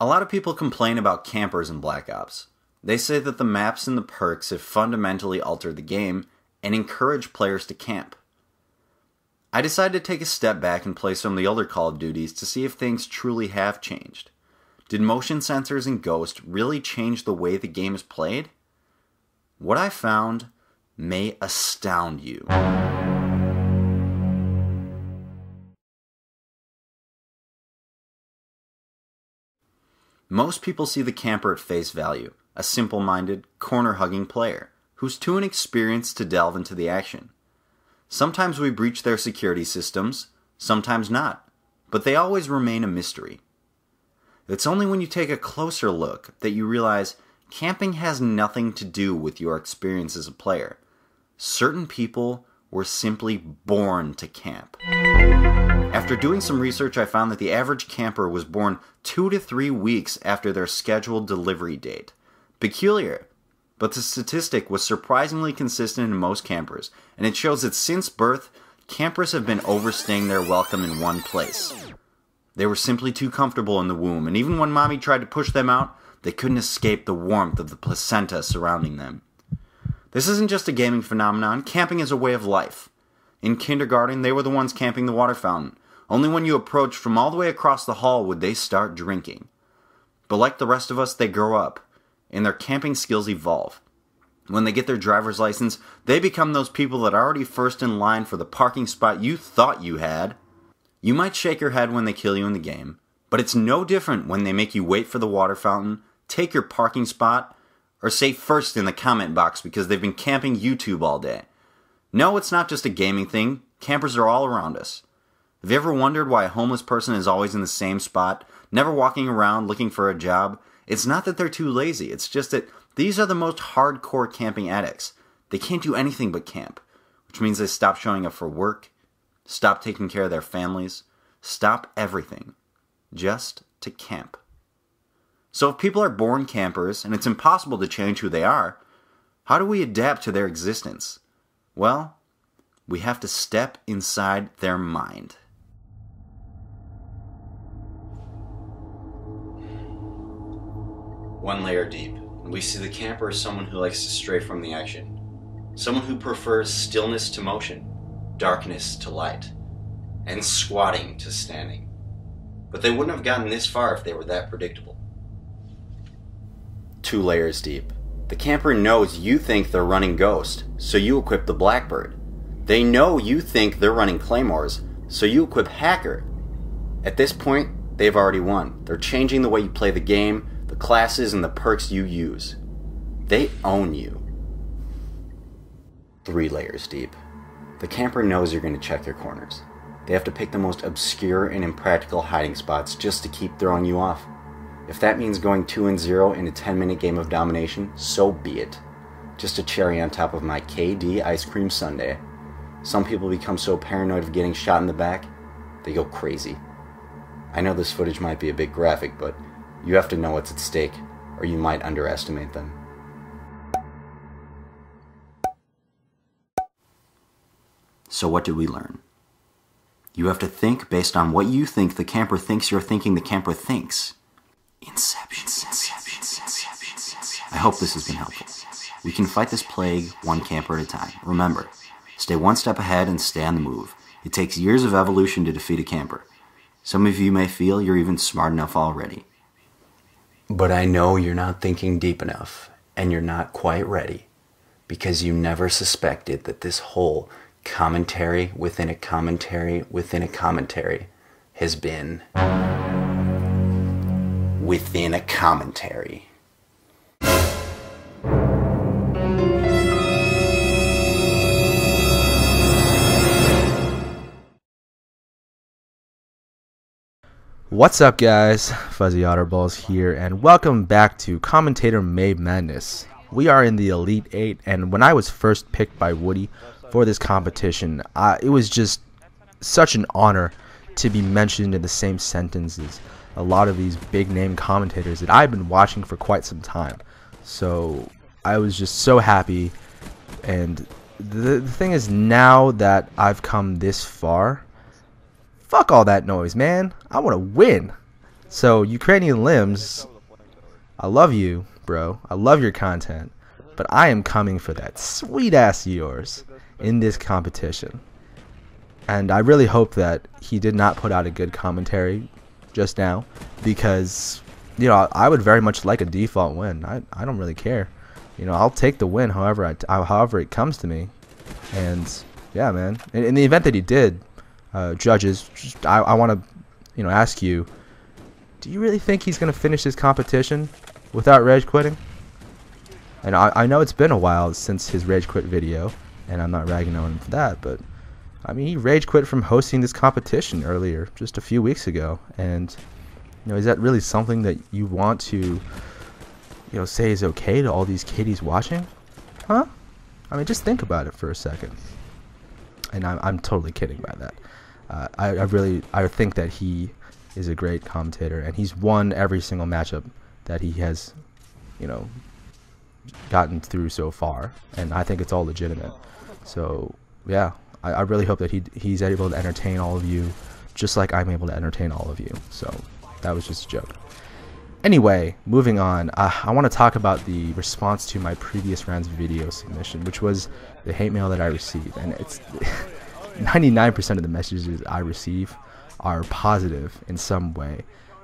A lot of people complain about campers in Black Ops. They say that the maps and the perks have fundamentally altered the game and encourage players to camp. I decided to take a step back and play some of the other Call of Duties to see if things truly have changed. Did motion sensors in Ghost really change the way the game is played? What I found may astound you. Most people see the camper at face value, a simple-minded, corner-hugging player who's too inexperienced to delve into the action. Sometimes we breach their security systems, sometimes not, but they always remain a mystery. It's only when you take a closer look that you realize camping has nothing to do with your experience as a player. Certain people were simply born to camp. After doing some research, I found that the average camper was born 2 to 3 weeks after their scheduled delivery date. Peculiar, but the statistic was surprisingly consistent in most campers, and it shows that since birth, campers have been overstaying their welcome in one place. They were simply too comfortable in the womb, and even when mommy tried to push them out, they couldn't escape the warmth of the placenta surrounding them. This isn't just a gaming phenomenon, camping is a way of life. In kindergarten, they were the ones camping the water fountain. Only when you approached from all the way across the hall would they start drinking. But like the rest of us, they grow up, and their camping skills evolve. When they get their driver's license, they become those people that are already first in line for the parking spot you thought you had. You might shake your head when they kill you in the game, but it's no different when they make you wait for the water fountain, take your parking spot, or say first in the comment box because they've been camping YouTube all day. No, it's not just a gaming thing. Campers are all around us. Have you ever wondered why a homeless person is always in the same spot, never walking around looking for a job? It's not that they're too lazy, it's just that these are the most hardcore camping addicts. They can't do anything but camp, which means they stop showing up for work, stop taking care of their families, stop everything, just to camp. So if people are born campers, and it's impossible to change who they are, how do we adapt to their existence? Well, we have to step inside their mind. One layer deep, and we see the camper as someone who likes to stray from the action. Someone who prefers stillness to motion, darkness to light, and squatting to standing. But they wouldn't have gotten this far if they were that predictable. 2 layers deep. The camper knows you think they're running Ghost, so you equip the Blackbird. They know you think they're running Claymores, so you equip Hacker. At this point, they've already won. They're changing the way you play the game, the classes, and the perks you use. They own you. 3 layers deep. The camper knows you're going to check their corners. They have to pick the most obscure and impractical hiding spots just to keep throwing you off. If that means going 2-0 in a 10-minute game of domination, so be it. Just a cherry on top of my KD ice cream sundae. Some people become so paranoid of getting shot in the back, they go crazy. I know this footage might be a bit graphic, but you have to know what's at stake, or you might underestimate them. So what did we learn? You have to think based on what you think the camper thinks you're thinking the camper thinks. Inception. I hope this has been helpful. We can fight this plague one camper at a time. Remember, stay one step ahead and stay on the move. It takes years of evolution to defeat a camper. Some of you may feel you're even smart enough already. But I know you're not thinking deep enough, and you're not quite ready, because you never suspected that this whole commentary within a commentary within a commentary has been within a commentary. What's up, guys? FuzzyOtterBalls here, and welcome back to Commentator Made Madness. We are in the Elite 8, and when I was first picked by Woody for this competition, it was just such an honor to be mentioned in the same sentence as a lot of these big name commentators that I've been watching for quite some time. So I was just so happy, and the thing is, now that I've come this far, fuck all that noise, man. I want to win. So Ukrainian Limbs, I love you, bro. I love your content, but I am coming for that sweet ass of yours in this competition. And I really hope that he did not put out a good commentary just now, because, you know, I would very much like a default win. I don't really care. You know, I'll take the win however it comes to me. And yeah, man. In the event that he did, judges, I want to, you know, ask you, do you really think he's going to finish this competition without rage quitting? And I know it's been a while since his rage quit video, and I'm not ragging on him for that, but I mean, he rage quit from hosting this competition earlier, just a few weeks ago. And, you know, is that really something that you want to, you know, say is okay to all these kiddies watching? Huh? I mean, just think about it for a second. And I'm totally kidding by that. I think that he is a great commentator, and he's won every single matchup that he has, you know, gotten through so far, and I think it's all legitimate. So yeah, I really hope that he's able to entertain all of you, just like I'm able to entertain all of you. So that was just a joke. Anyway, moving on, I want to talk about the response to my previous round's video submission, which was the hate mail that I received. And it's 99% of the messages I receive are positive in some way.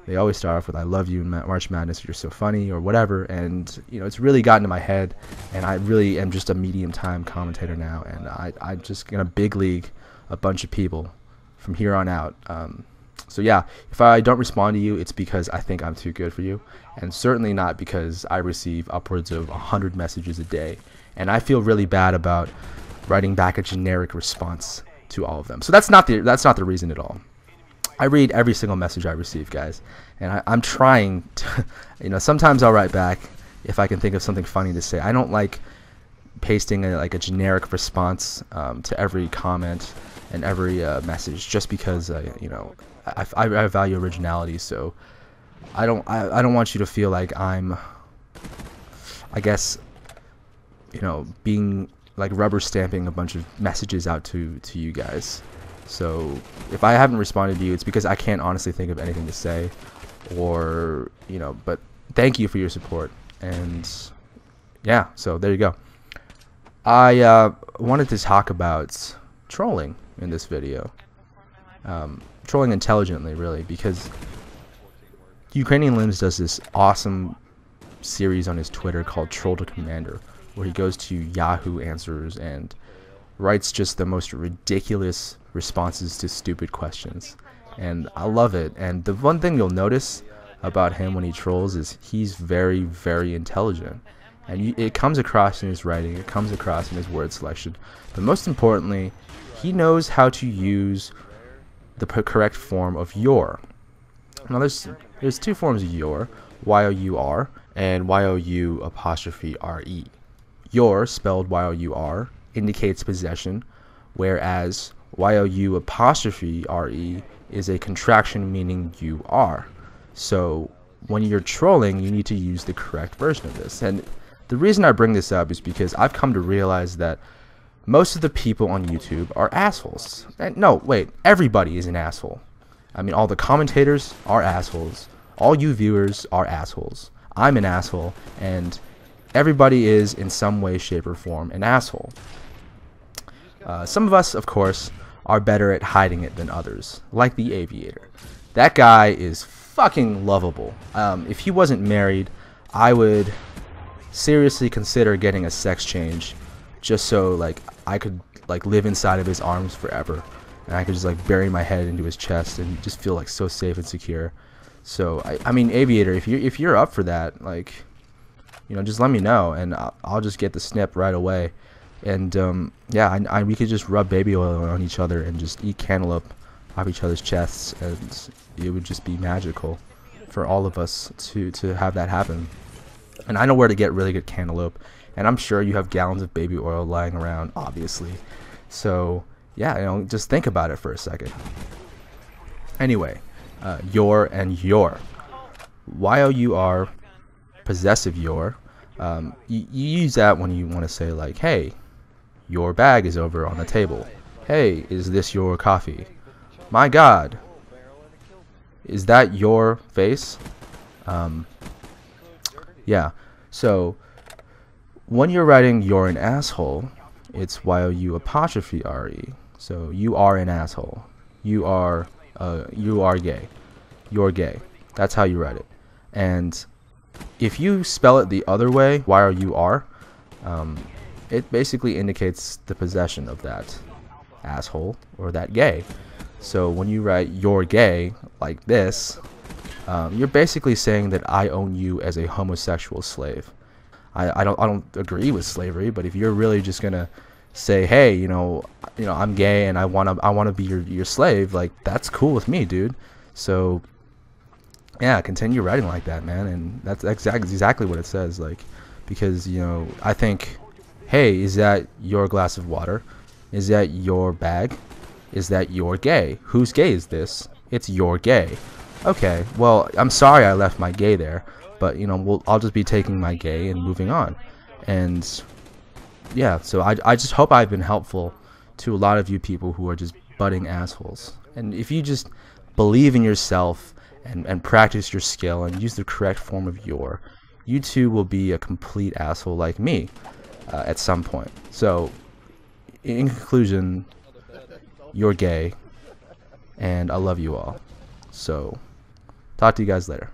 They always start off with "I love you, March Madness, you're so funny," or whatever. And, you know, it's really gotten to my head, and I really am just a medium-time commentator now, and I'm just gonna big league a bunch of people from here on out. So yeah, if I don't respond to you, it's because I think I'm too good for you, and certainly not because I receive upwards of 100 messages a day, and I feel really bad about writing back a generic response to all of them. So that's not the reason at all. I read every single message I receive, guys, and I'm trying to, you know, sometimes I'll write back if I can think of something funny to say. I don't like pasting a generic response to every comment and every message, just because you know, I value originality. So I don't want you to feel like I'm, I guess, you know, being like rubber stamping a bunch of messages out to you guys. So if I haven't responded to you, it's because I can't honestly think of anything to say, or, you know, but thank you for your support. And yeah, so there you go. I wanted to talk about trolling in this video. Trolling intelligently, really, because UkranianLimbs does this awesome series on his Twitter called Troll to Commander, where he goes to Yahoo Answers and writes just the most ridiculous responses to stupid questions, and I love it. And the one thing you'll notice about him when he trolls is he's very, very intelligent, and it comes across in his writing, it comes across in his word selection, but most importantly, he knows how to use the correct form of your. Now there's two forms of your, Y-O-U-R and Y-O-U''re. Your, spelled Y-O-U-R, indicates possession, whereas Y-O-U''re is a contraction meaning you are. So when you're trolling, you need to use the correct version of this. And the reason I bring this up is because I've come to realize that most of the people on YouTube are assholes. And no, wait, everybody is an asshole. I mean, all the commentators are assholes. All you viewers are assholes. I'm an asshole, and everybody is in some way, shape, or form an asshole. Some of us, of course, are better at hiding it than others, like the Aviator. That guy is fucking lovable. If he wasn't married, I would seriously consider getting a sex change, just so like I could like live inside of his arms forever, and I could just like bury my head into his chest and just feel like so safe and secure. So I mean, Aviator, if you're up for that, like, you know, just let me know, and I'll just get the snip right away. And yeah, we could just rub baby oil on each other and just eat cantaloupe off each other's chests, and it would just be magical for all of us to have that happen. And I know where to get really good cantaloupe, and I'm sure you have gallons of baby oil lying around, obviously. So yeah, you know, just think about it for a second. Anyway, your and your, Y-O-U-R, possessive your. You use that when you want to say like, hey, your bag is over on the table. Hey, is this your coffee? My God, is that your face? Yeah. So when you're writing "you're an asshole," it's YOU''RE. So you are an asshole. You are gay. You're gay. That's how you write it. And if you spell it the other way, YOUR, it basically indicates the possession of that asshole or that gay. So when you write "you're gay" like this, you're basically saying that I own you as a homosexual slave. I don't agree with slavery, but if you're really just gonna say, hey, I'm gay and I wanna be your slave, like, that's cool with me, dude. So yeah, continue writing like that, man. And that's exactly what it says, like, because I think, hey, is that your glass of water? Is that your bag? Is that your gay? Whose gay is this? It's your gay. Okay, well, I'm sorry I left my gay there, but I'll just be taking my gay and moving on. And yeah, so I just hope I've been helpful to a lot of you people who are just budding assholes. And if you just believe in yourself and practice your skill and use the correct form of you too will be a complete asshole like me at some point. So in conclusion, you're gay and I love you all. So talk to you guys later.